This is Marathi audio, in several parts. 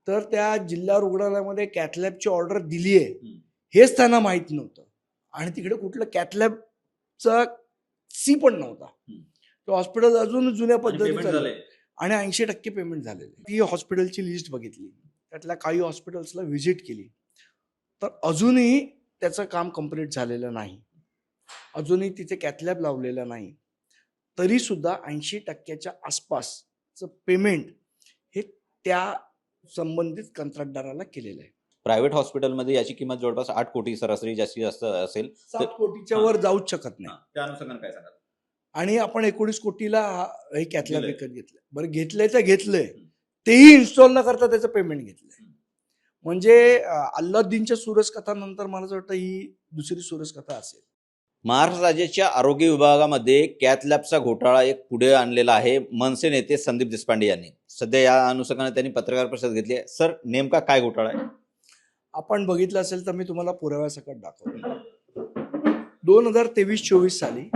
तर त्या जिल्हा रुग्णालयामध्ये कॅथलॅबची ऑर्डर दिली आहे हेच त्यांना माहीत नव्हतं आणि तिकडे कुठलं कॅथलॅबचा सी पण नव्हता. तो हॉस्पिटल अजून जुन्या पद्धतीचं आणि 80% पेमेंट झालेलं. ती हॉस्पिटलची लिस्ट बघितली, त्यातल्या काही हॉस्पिटल्सला व्हिजिट केली, तर अजूनही त्याचं काम कंप्लीट झालेलं नाही, अजूनही तिथे कॅथलॅब लावलेलं नाही. तरी सुद्धा 80%च्या आसपासचं पेमेंट हे त्या संबंधित कंत्राटदाराला केलेलं आहे. प्रायव्हेट हॉस्पिटलमध्ये याची किंमत जवळपास 8 कोटी सरासरी जास्तीत जास्त असेल. 7 कोटीच्या वर जाऊच शकत नाही. त्या अनुषंगाने काय सांगाल? आणि आपण 19 कोटीला हे कॅथलॅब विकत घेतलं. बरं, घेतलंय तर घेतलंय, तेही इन्स्टॉल न करता त्याचं पेमेंट घेतलंय. म्हणजे अल्लाउद्दीनच्या सूरज कथानंतर मला असं वाटतं ही दुसरी सूरज कथा असेल. महाराष्ट्र राज्याच्या आरोग्य विभागामध्ये कॅथलॅबचा घोटाळा एक पुढे आणलेला आहे मनसे नेते संदीप देशपांडे यांनी. सध्या या अनुषंगाने त्यांनी पत्रकार परिषद घेतली आहे. सर, नेमका काय घोटाळा आहे? आपण बघितलं असेल तर मी तुम्हाला पुराव्यासकट दाखवतो. 2023-24 साली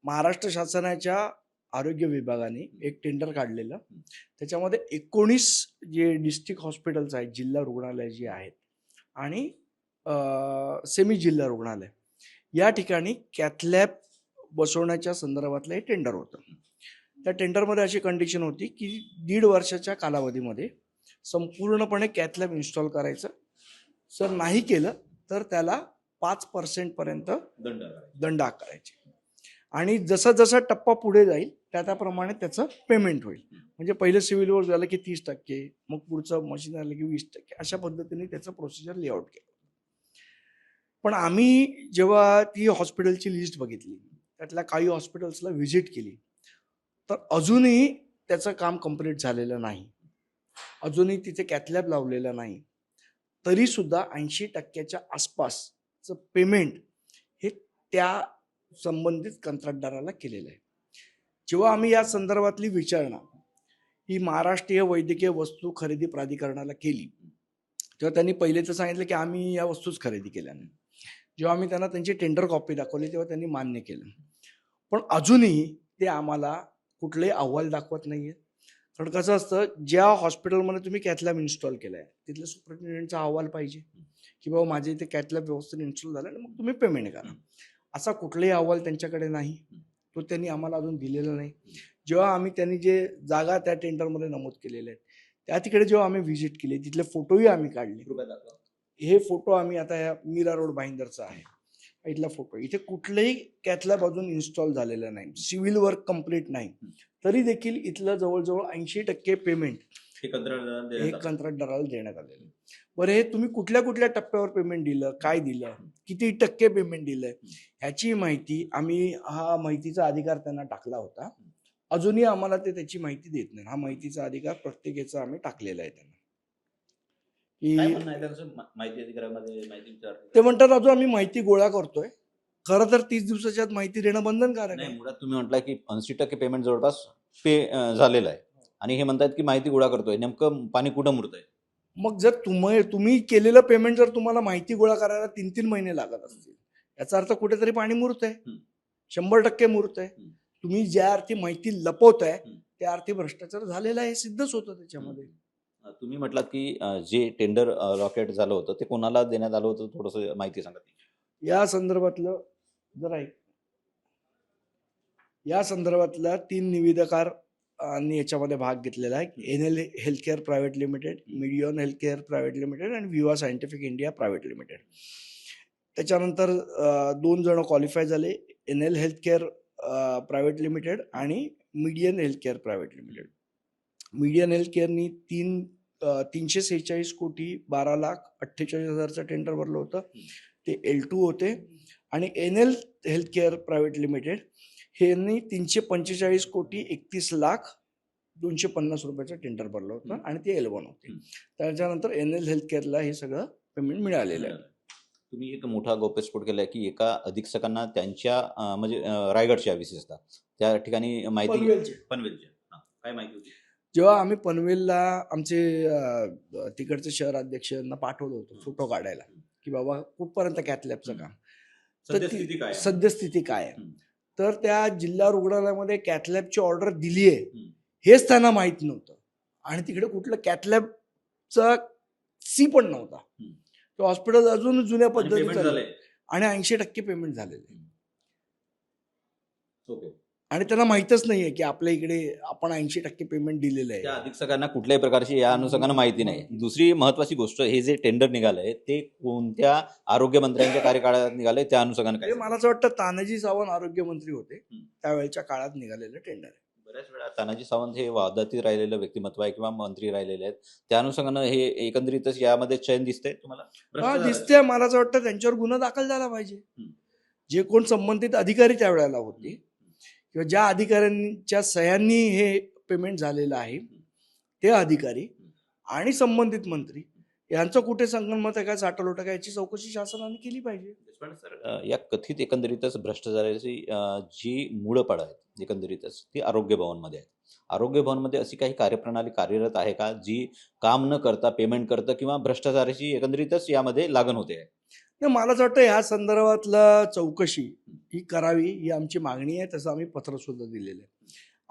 महाराष्ट्र शासनाच्या आरोग्य विभागाने एक टेंडर काढलेलं. त्याच्यामध्ये 19 जे डिस्ट्रिक्ट हॉस्पिटल्स आहेत, जिल्हा रुग्णालय जी आहेत आणि सेमी जिल्हा रुग्णालय, या ठिकाणी कॅथलॅब बसवण्याच्या संदर्भातलं हे टेंडर होतं. त्या टेंडरमध्ये अशी कंडिशन होती की 1.5 वर्षाच्या कालावधीमध्ये संपूर्णपणे कॅथलॅब इन्स्टॉल करायचं. जर नाही केलं तर त्याला 5% पर्यंत दंड आकारायचे आणि जसा जसा टप्पा पुढे जाईल त्याप्रमाणे त्याचं पेमेंट होईल. म्हणजे पहिलं सिव्हिल वर्क झालं की 30%, मग पुढचं मशीन आलं की 20%, अशा पद्धतीने त्याचं प्रोसिजर लेआउट केलं. पण आम्ही जेव्हा ती हॉस्पिटलची लिस्ट बघितली, त्यातल्या काही हॉस्पिटल्सला व्हिजिट केली, तर अजूनही त्याचं काम कंप्लीट झालेलं नाही, अजूनही तिथे कॅथलॅब लावलेलं नाही. तरी सुद्धा 80%च्या आसपासचं पेमेंट हे त्या संबंधित कंत्राटदाराला केलेलं आहे. जेव्हा आम्ही या संदर्भातली विचारणा ही महाराष्ट्रीय वैद्यकीय वस्तू खरेदी प्राधिकरणाला केली, तेव्हा त्यांनी पहिले तर सांगितलं की आम्ही या वस्तूच खरेदी केल्या नाही. जेव्हा आम्ही त्यांना त्यांची टेंडर कॉपी दाखवली तेव्हा त्यांनी मान्य केलं. पण अजूनही ते आम्हाला कुठलेही अहवाल दाखवत नाहीये. कारण कसं असतं, ज्या हॉस्पिटलमध्ये तुम्ही कॅथलॅब इन्स्टॉल केलाय तिथल्या सुपरिटेंडेंटचा अहवाल पाहिजे की बाबा माझे इथे कॅथलॅब व्यवस्थित इन्स्टॉल झाला आणि मग तुम्ही पेमेंट करा. असा कुठलाही अहवाल त्यांच्याकडे नाही, तो त्यांनी आम्हाला अजून दिलेला नाही. जेव्हा आम्ही त्यांनी जे जागा त्या टेंडरमध्ये नमूद केलेल्या आहेत त्या तिकडे जेव्हा आम्ही व्हिजिट केली, तिथले फोटोही आम्ही काढले. हे फोटो आम्ही आता या मीरा रोड भाईंदरचा आहे, इथला फोटो. इथे कुठलंही कॅथलॅब अजून इन्स्टॉल झालेलं नाही, सिव्हिल वर्क कम्प्लीट नाही, तरी देखील इथलं जवळजवळ 80% पेमेंट हे कंत्राटदाराला देण्यात आलेलं. बरं, हे तुम्ही कुठल्या कुठल्या टप्प्यावर पेमेंट दिलं, काय दिलं, किती टक्के पेमेंट दिलंय, ह्याची माहिती आम्ही, हा माहितीचा अधिकार त्यांना टाकला होता. अजूनही आम्हाला ते त्याची माहिती देत नाही. हा माहितीचा अधिकार प्रत्येकाचा आम्ही टाकलेला आहे त्यांना. ते म्हणतात अजून आम्ही माहिती गोळा करतोय. खरं तर 30 दिवसाच्या आत माहिती देणं बंधनकारक आहे. मुळात तुम्ही म्हटलं की 80% पेमेंट जवळपास पे झालेलं आहे आणि हे म्हणतात की माहिती गोळा करतोय. नेमकं पाणी कुठं मुरतंय? मग जर तुम्ही केलेलं पेमेंट जर तुम्हाला माहिती गोळा करायला 3-3 महिने लागत असतील, याचा अर्थ कुठेतरी पाणी मुरतंय, 100% मुरतंय. तुम्ही ज्या अर्थी माहिती लपवताय त्या अर्थी भ्रष्टाचार झालेला आहे, सिद्धच होतं त्याच्यामध्ये. तुम्ही म्हटलात की जे टेंडर रॉकेट झालं होतं ते कोणाला देण्यात आलं होतं, थोडंसं माहिती सांगा. या संदर्भातलं जरा या संदर्भातल्या 3 निवेदकार आणि याच्यामध्ये भाग घेतलेला आहे. NL healthcare private limited, median healthcare private limited आणि विवा सायंटिफिक इंडिया प्रायव्हेट लिमिटेड. त्याच्यानंतर 2 जण क्वालिफाय झाले, NL हेल्थकेअर प्रायव्हेट लिमिटेड आणि median healthcare private limited. Median हेल्थकेअरनी 346 कोटी 12,48,000चं टेंडर भरलं होतं, ते L2 होते. आणि NL हेल्थकेअर प्रायव्हेट लिमिटेड यांनी 345 कोटी 31,250,000 रुपयाचं टेंडर भरलं होतं आणि ते L1 होते. त्याच्यानंतर NL हेल्थकेअरला हे सगळं पेमेंट मिळालेलं आहे. तुम्ही एक मोठा गौप्यस्फोट केलाय की एका अधीक्षकांना त्यांच्या म्हणजे रायगडच्या विशेषतः त्या ठिकाणी माहिती, पनवेलच्या काय माहिती होती? जेव्हा आम्ही पनवेलला आमचे तिकडचे शहर अध्यक्षांना पाठवलं होतं फोटो काढायला की बाबा कुठपर्यंत कॅथलॅबचं काम, सद्यस्थिती काय आहे, तर त्या जिल्हा रुग्णालयामध्ये कॅथलॅबची ऑर्डर दिली आहे हेच त्यांना माहीत नव्हतं आणि तिकडे कुठलं कॅथलॅबचा सी पण नव्हता. तो हॉस्पिटल अजून जुन्या पद्धतीचं आणि 80% पेमेंट झालेलं आहे. ओके. आणि त्यांना माहीतच नाहीये की आपल्या इकडे आपण 80% पेमेंट दिलेलं त्या आहे. अधीक्षकांना कुठल्याही प्रकारची या अनुषंगानं माहिती नाही. दुसरी महत्वाची गोष्ट, हे जे टेंडर निघालंय ते कोणत्या आरोग्य मंत्र्यांच्या कार्यकाळात निघालंय, त्या अनुषंगानं काय? हे मला असं वाटतं तानाजी सावंत आरोग्यमंत्री होते त्यावेळेच्या काळात निघालेलं टेंडर आहे. बऱ्याच वेळा तानाजी सावंत हे वादातीत राहिलेलं व्यक्तिमत्व आहे किंवा मंत्री राहिलेले आहेत, त्या अनुषंगानं हे एकंदरीतच यामध्ये चयन दिसतंय तुम्हाला? हा दिसते. मला असं वाटतं त्यांच्यावर गुन्हा दाखल झाला पाहिजे. जे कोण संबंधित अधिकारी त्यावेळेला होते किंवा ज्या अधिकाऱ्यांच्या सह्यांनी हे पेमेंट झालेलं आहे ते अधिकारी आणि संबंधित मंत्री यांचं कुठे संगनमत आहे, काय साठलोट आहे, याची चौकशी शासनाने केली पाहिजे. देशपांडे सर, या कथित एकंदरीतच भ्रष्टाचाराची जी मूळपाड आहेत एकंदरीतच ती आरोग्य भवनमध्ये आहे. आरोग्य भवनमध्ये अशी काही कार्यप्रणाली कार्यरत आहे का जी काम न करता पेमेंट करतं किंवा भ्रष्टाचाराची एकंदरीतच यामध्ये लागण होते आहे? नाही, मला असं वाटतं ह्या संदर्भातलं चौकशी ही करावी, ही आमची मागणी आहे. तसं आम्ही पत्र सुद्धा दिलेलं आहे.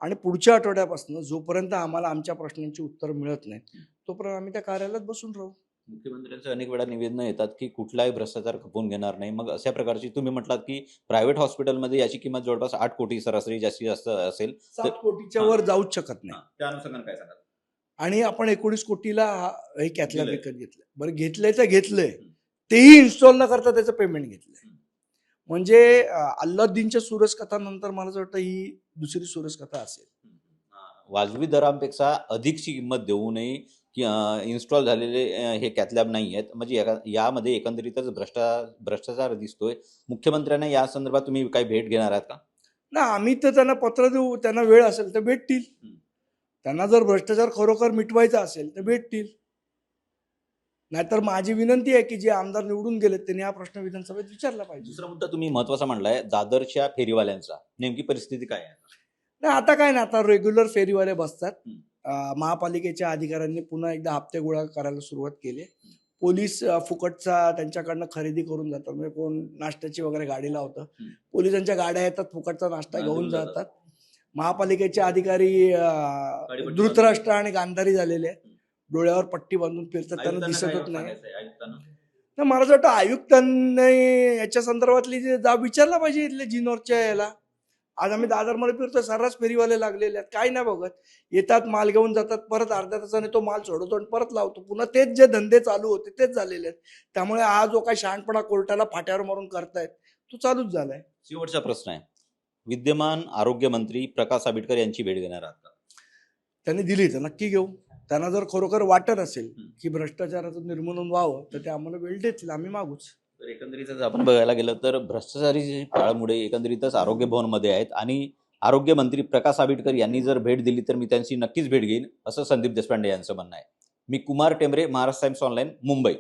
आणि पुढच्या आठवड्यापासून जोपर्यंत आम्हाला आमच्या प्रश्नांची उत्तर मिळत नाही तोपर्यंत आम्ही त्या कार्यालयात बसून राहू. मुख्यमंत्र्यांचे अनेक वेळा निवेदनं येतात की कुठलाही भ्रष्टाचार खपवून घेणार नाही. मग अशा प्रकारची तुम्ही म्हटलात की प्रायव्हेट हॉस्पिटलमध्ये याची किंमत जवळपास 8 कोटी सरासरी जास्तीत जास्त असेल, 7 कोटीच्या वर जाऊच शकत नाही. त्या अनुषंगाने काय सांगाल? आणि आपण 19 कोटीला हे कॅथलॅब दिलंय. विकत घेतलं. बरं, घेतलंय तर घेतलंय, तेही इन्स्टॉल न करता त्याचं पेमेंट घेतलंय. म्हणजे अल्लाउद्दीनच्या सुरस कथानंतर मला असं वाटतं ही दुसरी सुरस कथा असेल. वाजवी दरांपेक्षा अधिकची किंमत देऊनही इन्स्टॉल झालेले हे कॅथलॅब नाही आहेत. म्हणजे यामध्ये एकंदरीतच भ्रष्टाचार दिसतोय. मुख्यमंत्र्यांना या संदर्भात तुम्ही काही भेट घेणार आहात का? ना, आम्ही तर त्यांना पत्र देऊ, त्यांना वेळ असेल तर भेटतील. त्यांना जर भ्रष्टाचार खरोखर मिटवायचा असेल तर भेटतील. नाहीतर माझी विनंती आहे की जे आमदार निवडून गेलेत त्यांनी हा प्रश्न विधानसभेत विचारला पाहिजे. दुसरा मुद्दा तुम्ही महत्वाचा म्हणलाय, दादरच्या फेरीवाल्यांचा नेमकी परिस्थिती काय आहे? नाही, आता काय ना, आता रेग्युलर फेरीवाले बसतात. महापालिकेच्या अधिकाऱ्यांनी पुन्हा एकदा हप्ते गोळा करायला सुरुवात केली. पोलीस फुकटचा त्यांच्याकडनं खरेदी करून जातात. म्हणजे कोण नाश्त्याची वगैरे गाडी लावतं, पोलिसांच्या गाड्या येतात, फुकटचा नाश्ता घेऊन जातात. महापालिकेचे अधिकारी धृतराष्ट्र आणि गांधारी झालेले आहेत, डोळ्यावर पट्टी बांधून फिरतात, त्यांना दिसतच नाही. मला असं वाटतं आयुक्तांनी याच्या संदर्भातली जे जाब विचारला पाहिजे इथल्या जिनोरच्या याला. आज आम्ही दादरमध्ये फिरतो, सर्रास फेरीवाले लागलेले आहेत, काय नाही बघत. येतात, माल घेऊन जातात, परत अर्ध्या तासाने तो माल सोडवतो आणि परत लावतो. पुन्हा तेच जे धंदे चालू होते तेच झालेले आहेत. त्यामुळे हा जो काही शहाणपणा कोर्टाला फाट्यावर मारून करतायत तो चालूच झालाय. शेवटचा प्रश्न आहे, विद्यमान आरोग्य मंत्री प्रकाश आंबेडकर यांची भेट घेणार आहात का? त्यांनी दिली तर नक्की घेऊ. त्यांना जर खरोखर वाटत असेल की भ्रष्टाचाराचं निर्मूलन व्हावं तर ते आम्हाला वेळ देतील, आम्ही मागूच. तर एकंदरीतच आपण बघायला गेलं तर भ्रष्टाचारी पाळमुळे एकंदरीतच आरोग्य भवनमध्ये आहेत आणि आरोग्य मंत्री प्रकाश आंबेडकर यांनी जर भेट दिली तर मी त्यांची नक्कीच भेट घेईन, असं संदीप देशपांडे यांचं म्हणणं आहे. मी कुमार टेंबरे, महाराष्ट्र टाइम्स ऑनलाईन, मुंबई.